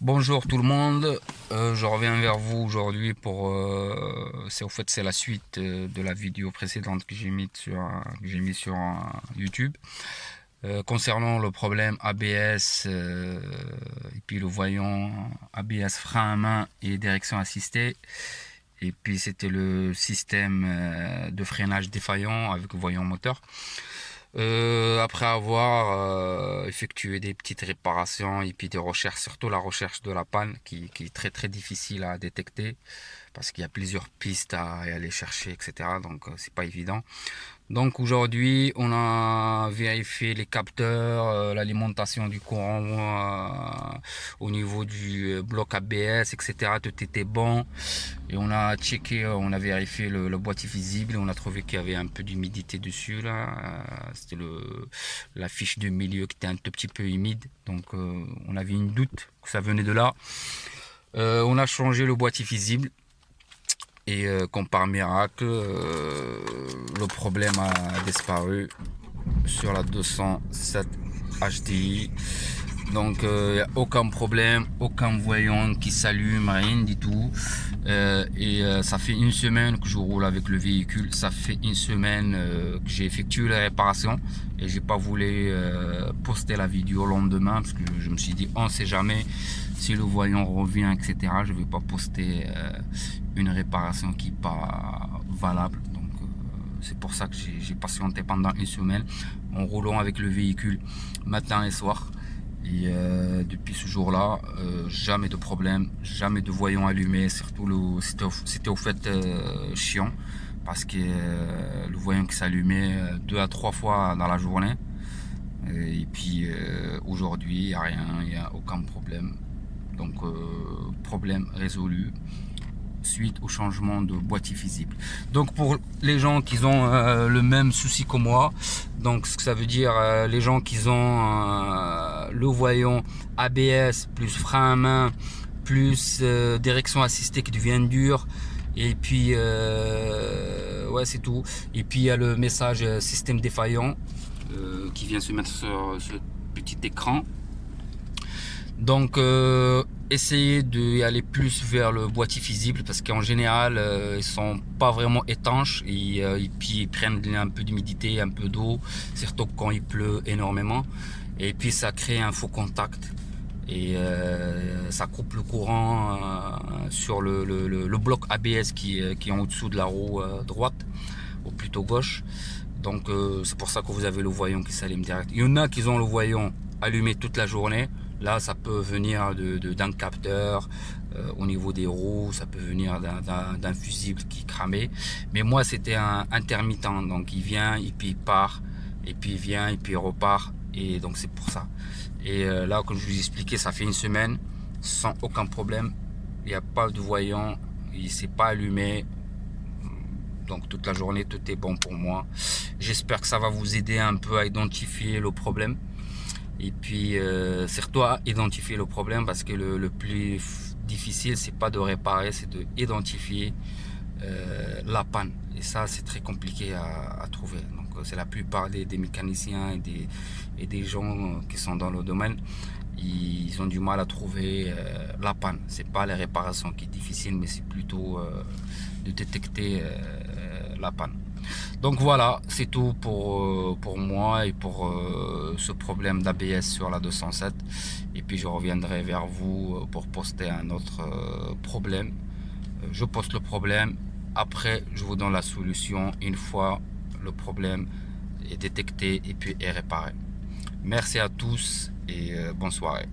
Bonjour tout le monde, je reviens vers vous aujourd'hui pour c'est la suite de la vidéo précédente que j'ai mis sur YouTube concernant le problème ABS et puis le voyant ABS frein à main et direction assistée, et puis c'était le système de freinage défaillant avec le voyant moteur. Après avoir effectué des petites réparations et puis des recherches, surtout la recherche de la panne qui est très difficile à détecter parce qu'il y a plusieurs pistes à aller chercher, etc. Donc c'est pas évident. Donc aujourd'hui on a vérifié les capteurs, l'alimentation du courant au niveau du bloc ABS, etc. Tout était bon. Et on a checké, on a vérifié le boîtier visible et on a trouvé qu'il y avait un peu d'humidité dessus là. C'était la fiche de milieu qui était un tout petit peu humide. Donc on avait une doute que ça venait de là. On a changé le boîtier visible. Et comme par miracle, le problème a disparu sur la 207 HDI. Donc il n'y a aucun problème, aucun voyant qui s'allume, rien du tout. Ça fait une semaine que je roule avec le véhicule. Ça fait une semaine que j'ai effectué la réparation. Et j'ai pas voulu poster la vidéo le lendemain parce que je me suis dit on sait jamais si le voyant revient, etc. Je vais pas poster une réparation qui n'est pas valable. Donc c'est pour ça que j'ai patienté pendant une semaine en roulant avec le véhicule matin et soir. Et depuis ce jour-là, jamais de problème, jamais de voyant allumé. Surtout c'était au fait chiant parce que le voyant qui s'allumait 2 à 3 fois dans la journée. Et puis aujourd'hui, il n'y a rien, il n'y a aucun problème. Donc problème résolu suite au changement de boîtier visible. Donc pour les gens qui ont le même souci que moi, donc ce que ça veut dire, les gens qui ont le voyant ABS plus frein à main plus direction assistée qui devient dur, et puis ouais, c'est tout. Et puis il y a le message système défaillant qui vient se mettre sur ce petit écran. Donc essayez d'aller plus vers le boîtier visible parce qu'en général ils sont pas vraiment étanches et puis ils prennent un peu d'humidité, un peu d'eau, surtout quand il pleut énormément, et puis ça crée un faux contact et ça coupe le courant sur le bloc ABS qui est en dessous de la roue droite ou plutôt gauche. Donc c'est pour ça que vous avez le voyant qui s'allume direct. Il y en a qui ont le voyant allumé toute la journée. Là, ça peut venir d'un capteur au niveau des roues, ça peut venir d'un fusible qui cramait. Mais moi, c'était un intermittent. Donc, il vient, et puis il part, et puis il vient, et puis il repart. Et donc, c'est pour ça. Et là, comme je vous expliquais, ça fait une semaine sans aucun problème. Il n'y a pas de voyant, il ne s'est pas allumé. Donc, toute la journée, tout est bon pour moi. J'espère que ça va vous aider un peu à identifier le problème. Et puis surtout à identifier le problème, parce que le plus difficile c'est pas de réparer, c'est de identifier la panne, et ça c'est très compliqué à trouver. Donc c'est la plupart des mécaniciens et des gens qui sont dans le domaine, ils ont du mal à trouver la panne. C'est pas les réparations qui est difficile, mais c'est plutôt de détecter la panne. Donc voilà, c'est tout pour moi et pour ce problème d'ABS sur la 207. Et puis je reviendrai vers vous pour poster un autre problème. Je poste le problème, après je vous donne la solution une fois le problème est détecté et puis est réparé. Merci à tous et bonne soirée.